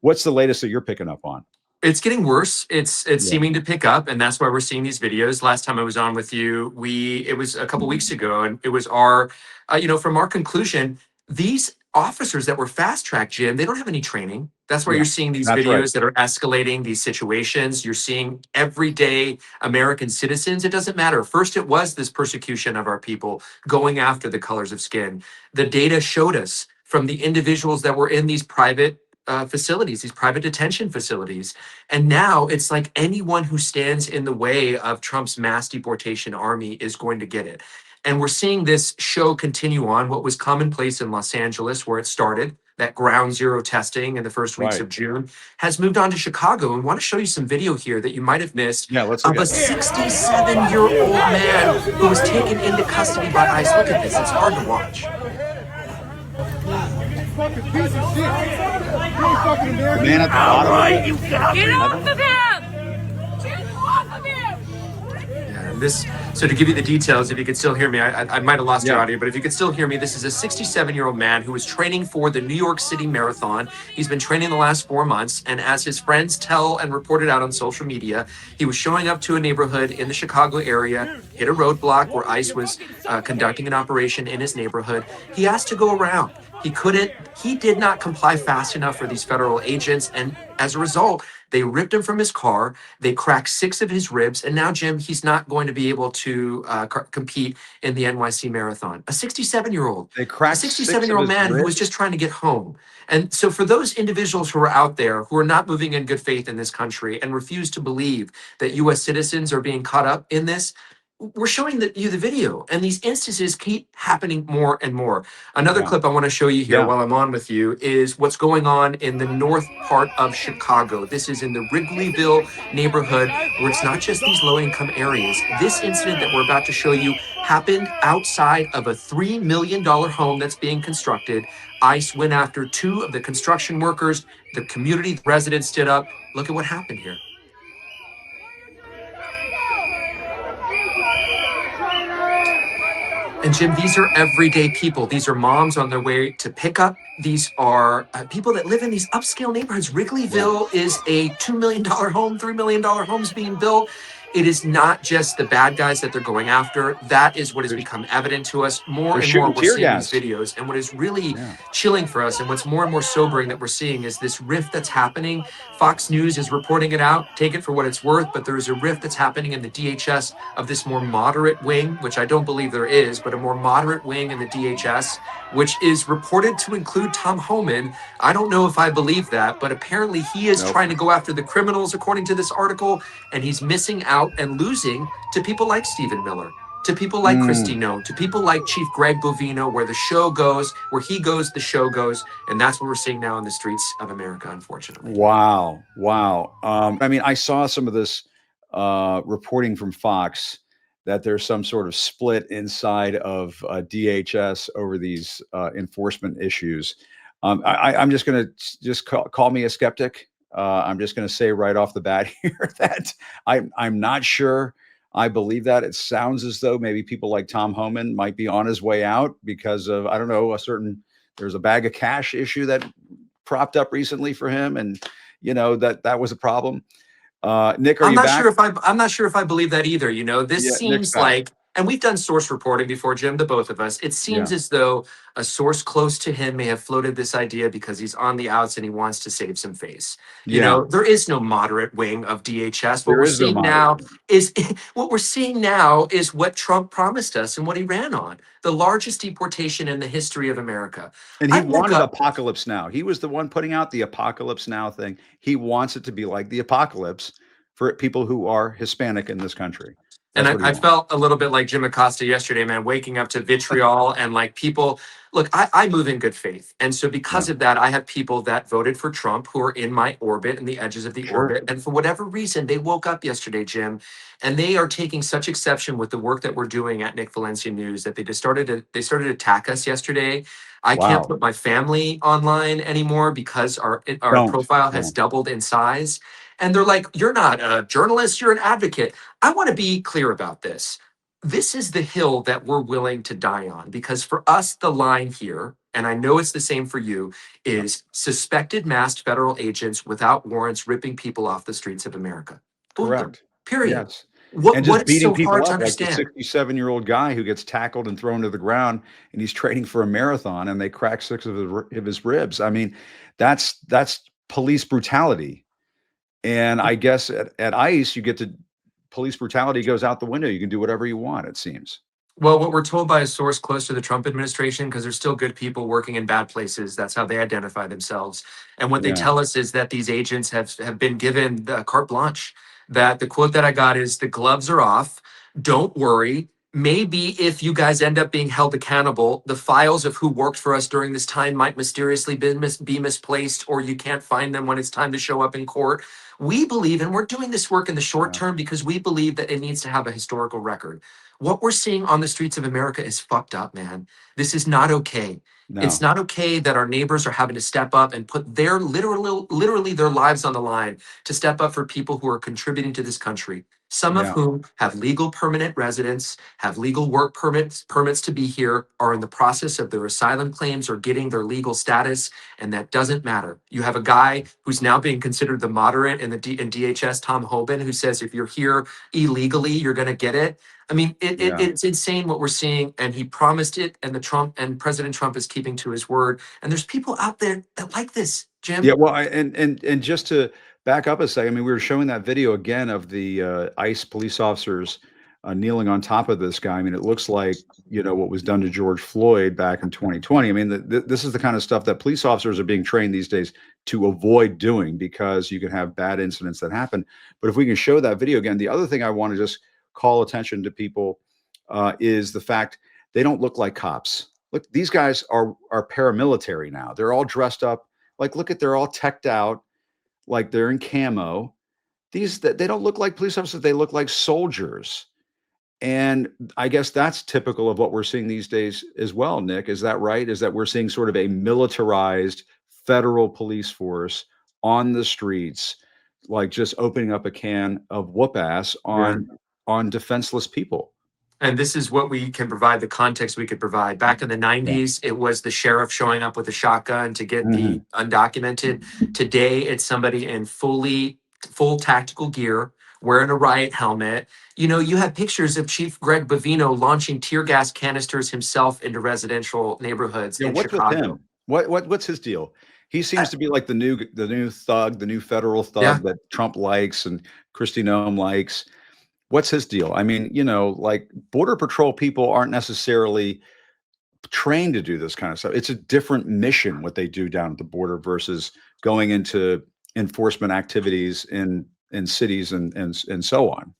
What's the latest that you're picking up on? It's getting worse. It's seeming to pick up, and that's why we're seeing these videos. Last time I was on with you, it was a couple weeks ago, and it was our, from our conclusion, these officers that were fast-tracked, Jim, they don't have any training. That's why you're seeing these videos that are escalating these situations. You're seeing everyday American citizens. It doesn't matter. First, it was this persecution of our people going after the colors of skin. The data showed us from the individuals that were in these private facilities, these private detention facilities. And now it's like anyone who stands in the way of Trump's mass deportation army is going to get it. And we're seeing this show continue on. What was commonplace in Los Angeles, where it started, that ground zero testing in the first weeks of June, has moved on to Chicago. And I want to show you some video here that you might have missed of a 67-year-old man who was taken into custody by ICE. Look at this. It's hard to watch. Fucking piece of shit. The man at the bottom. Right, you get off of him! Get off of him! Yeah, so to give you the details, if you could still hear me, I might have lost your audio, but if you could still hear me, this is a 67-year-old man who was training for the New York City Marathon. He's been training the last 4 months, and as his friends tell and reported out on social media, he was showing up to a neighborhood in the Chicago area, hit a roadblock where ICE was conducting an operation in his neighborhood. He asked to go around. He did not comply fast enough for these federal agents. And as a result, they ripped him from his car. They cracked 6 of his ribs. And now, Jim, he's not going to be able to compete in the NYC Marathon. A 67-year-old. They cracked a 67-year-old man who was just trying to get home. And so for those individuals who are out there who are not moving in good faith in this country and refuse to believe that U.S. citizens are being caught up in this, we're showing you the video, and these instances keep happening more and more. Another clip I want to show you here while I'm on with you is what's going on in the north part of Chicago. This is in the Wrigleyville neighborhood, where it's not just these low-income areas. This incident that we're about to show you happened outside of a $3 million home that's being constructed. ICE went after 2 of the construction workers. The community residents stood up. Look at what happened here. And Jim, these are everyday people. These are moms on their way to pick up. These are people that live in these upscale neighborhoods. Wrigleyville is a $2 million home, $3 million homes being built. It is not just the bad guys that they're going after. That is what has become evident to us more and more. We're seeing these videos. And what is really chilling for us, and what's more and more sobering that we're seeing, is this rift that's happening. Fox News is reporting it out. Take it for what it's worth. But there is a rift that's happening in the DHS of this more moderate wing, which I don't believe there is, but a more moderate wing in the DHS, which is reported to include Tom Homan. I don't know if I believe that, but apparently he is trying to go after the criminals, according to this article, and he's missing out and losing to people like Stephen Miller, to people like Kristi Noem, to people like Chief Greg Bovino. Where the show goes, where he goes, the show goes. And that's what we're seeing now in the streets of America, unfortunately. Wow. I mean, I saw some of this reporting from Fox that there's some sort of split inside of DHS over these enforcement issues. I'm just going to call me a skeptic. I'm just going to say right off the bat here that I'm not sure I believe that. It sounds as though maybe people like Tom Homan might be on his way out because of, I don't know, there's a bag of cash issue that propped up recently for him. And, that was a problem. Nick, are you back? I'm not sure if I believe that either. This seems like, and we've done source reporting before, Jim, the both of us. It seems as though a source close to him may have floated this idea because he's on the outs and he wants to save some face. There is no moderate wing of DHS. What we're seeing now is what Trump promised us and what he ran on: the largest deportation in the history of America. And he wanted apocalypse now. He was the one putting out the apocalypse now thing. He wants it to be like the apocalypse for people who are Hispanic in this country. And I felt a little bit like Jim Acosta yesterday, man, waking up to vitriol and like people. Look, I move in good faith. And so because of that, I have people that voted for Trump who are in my orbit and the edges of the orbit. And for whatever reason, they woke up yesterday, Jim, and they are taking such exception with the work that we're doing at Nick Valencia News that they started to attack us yesterday. I can't put my family online anymore because our profile has doubled in size. And they're like, you're not a journalist, you're an advocate. I want to be clear about this. This is the hill that we're willing to die on, because for us, the line here and I know it's the same for you, is suspected masked federal agents without warrants ripping people off the streets of America. Boom, Correct. period. Yes. And just What is beating so people hard to up like the understand? 67-year-old guy who gets tackled and thrown to the ground and he's training for a marathon and they crack 6 of his ribs. I mean, that's police brutality. And I guess at ICE, you get to police brutality goes out the window. You can do whatever you want, it seems. Well, what we're told by a source close to the Trump administration, because there's still good people working in bad places, that's how they identify themselves. And what they Yeah. tell us is that these agents have been given the carte blanche. That the quote that I got is, "The gloves are off. Don't worry. Maybe if you guys end up being held accountable, the files of who worked for us during this time might mysteriously be misplaced, or you can't find them when it's time to show up in court. We believe, and we're doing this work in the short Yeah. term because we believe that it needs to have a historical record. What we're seeing on the streets of America is fucked up, man. This is not okay. It's No. not okay that our neighbors are having to step up and put their literally their lives on the line to step up for people who are contributing to this country. Some of Yeah. whom have legal permanent residence, have legal work permits to be here, are in the process of their asylum claims or getting their legal status, and that doesn't matter. You have a guy who's now being considered the moderate in in DHS, Tom Hoban, who says if you're here illegally, you're going to get it. I mean, Yeah. it's insane what we're seeing, and he promised it, and President Trump is keeping to his word. And there's people out there that like this, Jim. Yeah, well, and just to back up a second, I mean, we were showing that video again of the ICE police officers kneeling on top of this guy. I mean, it looks like, what was done to George Floyd back in 2020. I mean, this is the kind of stuff that police officers are being trained these days to avoid doing because you can have bad incidents that happen. But if we can show that video again, the other thing I want to just call attention to people is the fact they don't look like cops. Look, these guys are paramilitary now. They're all dressed up. Like, look at, they're all teched out, like they're in camo. They don't look like police officers. They look like soldiers. And I guess that's typical of what we're seeing these days as well, Nick. Is that right? Is that we're seeing sort of a militarized federal police force on the streets, like just opening up a can of whoop ass on defenseless people. And this is what we can provide, the context we could provide. Back in the 90s, it was the sheriff showing up with a shotgun to get the undocumented. Today, it's somebody in full tactical gear, wearing a riot helmet. You have pictures of Chief Greg Bovino launching tear gas canisters himself into residential neighborhoods in What's Chicago. with him? What's his deal? He seems to be like the new thug, the new federal thug that Trump likes and Kristi Noem likes. What's his deal? I mean, like Border Patrol people aren't necessarily trained to do this kind of stuff. It's a different mission what they do down at the border versus going into enforcement activities in cities and so on.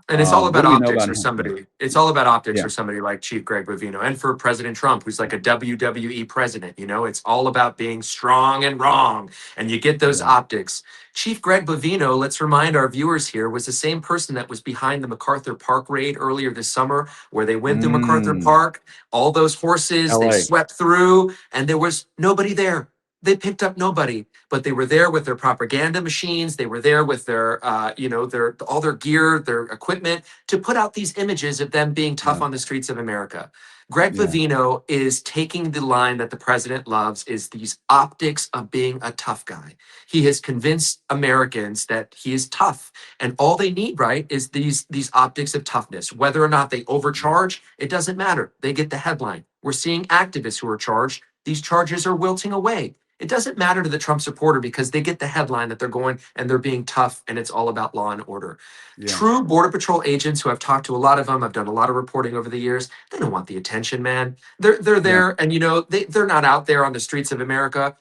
And it's all What about do we know optics about for him? somebody. It's all about optics Yeah. for somebody like Chief Greg Bovino, and for President Trump, who's like a WWE president. It's all about being strong and wrong, and you get those optics. Chief Greg Bovino, let's remind our viewers here, was the same person that was behind the MacArthur Park raid earlier this summer, where they went through MacArthur Park, all those horses, LA. they swept through, and there was nobody there. They picked up nobody, but they were there with their propaganda machines. They were there with their, all their gear, their equipment, to put out these images of them being tough on the streets of America. Greg Bovino is taking the line that the president loves, is these optics of being a tough guy. He has convinced Americans that he is tough, and all they need, right, is these optics of toughness. Whether or not they overcharge, it doesn't matter. They get the headline. We're seeing activists who are charged. These charges are wilting away. It doesn't matter to the Trump supporter because they get the headline that they're going and they're being tough, and it's all about law and order. True Border Patrol agents, who I've talked to a lot of them, I've done a lot of reporting over the years, they don't want the attention, man. They're there, and they're not out there on the streets of America.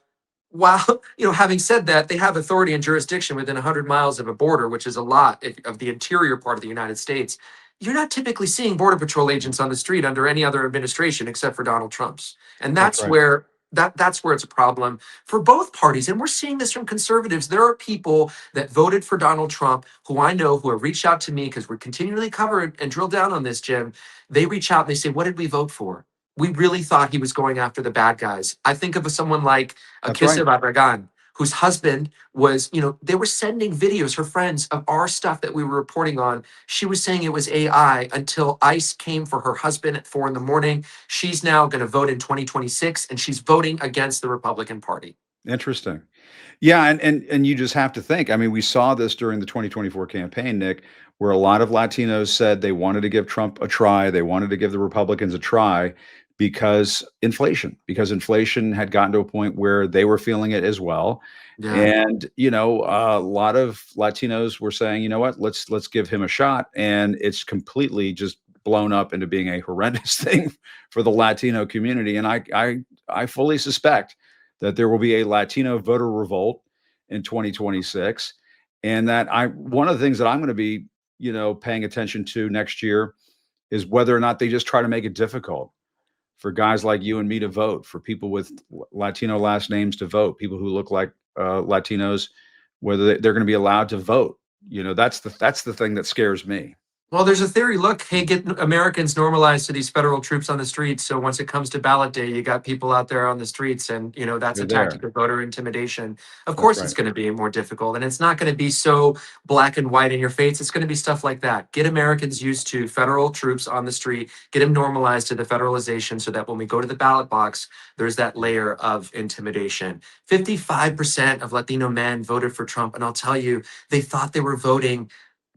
While, having said that, they have authority and jurisdiction within 100 miles of a border, which is a lot of the interior part of the United States. You're not typically seeing Border Patrol agents on the street under any other administration except for Donald Trump's. And that's where that's where it's a problem for both parties. And we're seeing this from conservatives. There are people that voted for Donald Trump who I know who have reached out to me, because we're continually cover and drill down on this, Jim. They reach out and they say, what did we vote for? We really thought he was going after the bad guys. I think of someone like Akisa Barragan, whose husband was, they were sending videos, her friends, of our stuff that we were reporting on. She was saying it was AI until ICE came for her husband at 4 a.m. She's now going to vote in 2026, and she's voting against the Republican Party. Interesting. Yeah, and you just have to think. I mean, we saw this during the 2024 campaign, Nick, where a lot of Latinos said they wanted to give Trump a try. They wanted to give the Republicans a try because inflation had gotten to a point where they were feeling it as well. Yeah. And, a lot of Latinos were saying, you know what, let's give him a shot. And it's completely just blown up into being a horrendous thing for the Latino community. And I fully suspect that there will be a Latino voter revolt in 2026. And that one of the things that I'm going to be, paying attention to next year is whether or not they just try to make it difficult for guys like you and me to vote, for people with Latino last names to vote, people who look like Latinos, whether they're going to be allowed to vote. That's the thing that scares me. Well, there's a theory. Look, hey, get Americans normalized to these federal troops on the streets. So once it comes to ballot day, you got people out there on the streets, and that's They're a tactic there. of voter intimidation. Of That's course, right. it's going to be more difficult, and it's not going to be so black and white in your face. It's going to be stuff like that. Get Americans used to federal troops on the street. Get them normalized to the federalization, so that when we go to the ballot box, there's that layer of intimidation. 55% of Latino men voted for Trump, and I'll tell you, they thought they were voting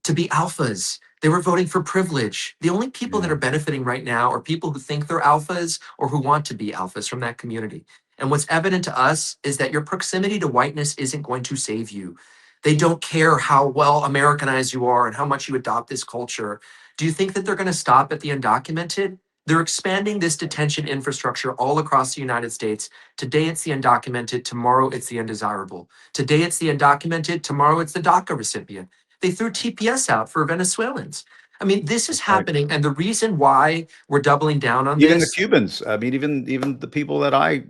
to be alphas. They were voting for privilege. The only people that are benefiting right now are people who think they're alphas or who want to be alphas from that community. And what's evident to us is that your proximity to whiteness isn't going to save you. They don't care how well Americanized you are and how much you adopt this culture. Do you think that they're going to stop at the undocumented? They're expanding this detention infrastructure all across the United States. Today it's the undocumented, tomorrow it's the undesirable. Today it's the undocumented, tomorrow it's the DACA recipient. They threw TPS out for Venezuelans. I mean, this is happening, and the reason why we're doubling down on Even this, the Cubans. I mean, even the people that I,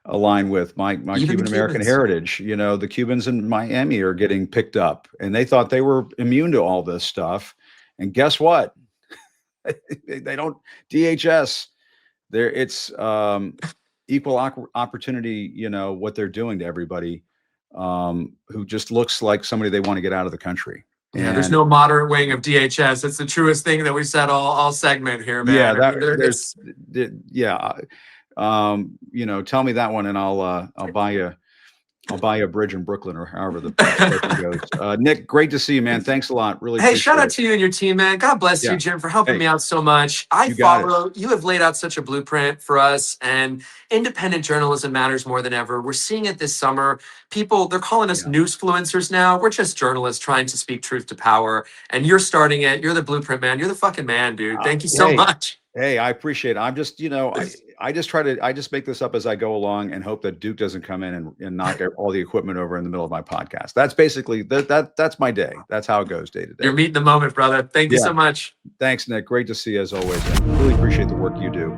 align with, my Cuban American heritage. The Cubans in Miami are getting picked up, and they thought they were immune to all this stuff. And guess what? They don't. DHS. It's equal opportunity. What they're doing to everybody who just looks like somebody they want to get out of the country. Yeah, there's no moderate wing of DHS. It's the truest thing that we said all segment here, man. Yeah, tell me that one, and I'll buy you. I'll buy you a bridge in Brooklyn, or however the expression goes. Nick, great to see you, man. Thanks a lot. Really. Hey, shout out to you and your team, man. God bless you, Jim, for helping me out so much. You have laid out such a blueprint for us, and independent journalism matters more than ever. We're seeing it this summer. People, they're calling us newsfluencers now. We're just journalists trying to speak truth to power, and you're starting it. You're the blueprint, man. You're the fucking man, dude. Thank you so much. Hey, I appreciate it. I'm just, I just make this up as I go along and hope that Duke doesn't come in and knock all the equipment over in the middle of my podcast. That's basically that's my day. That's how it goes day to day. You're meeting the moment, brother. Thank you so much. Thanks, Nick. Great to see you as always. I really appreciate the work you do.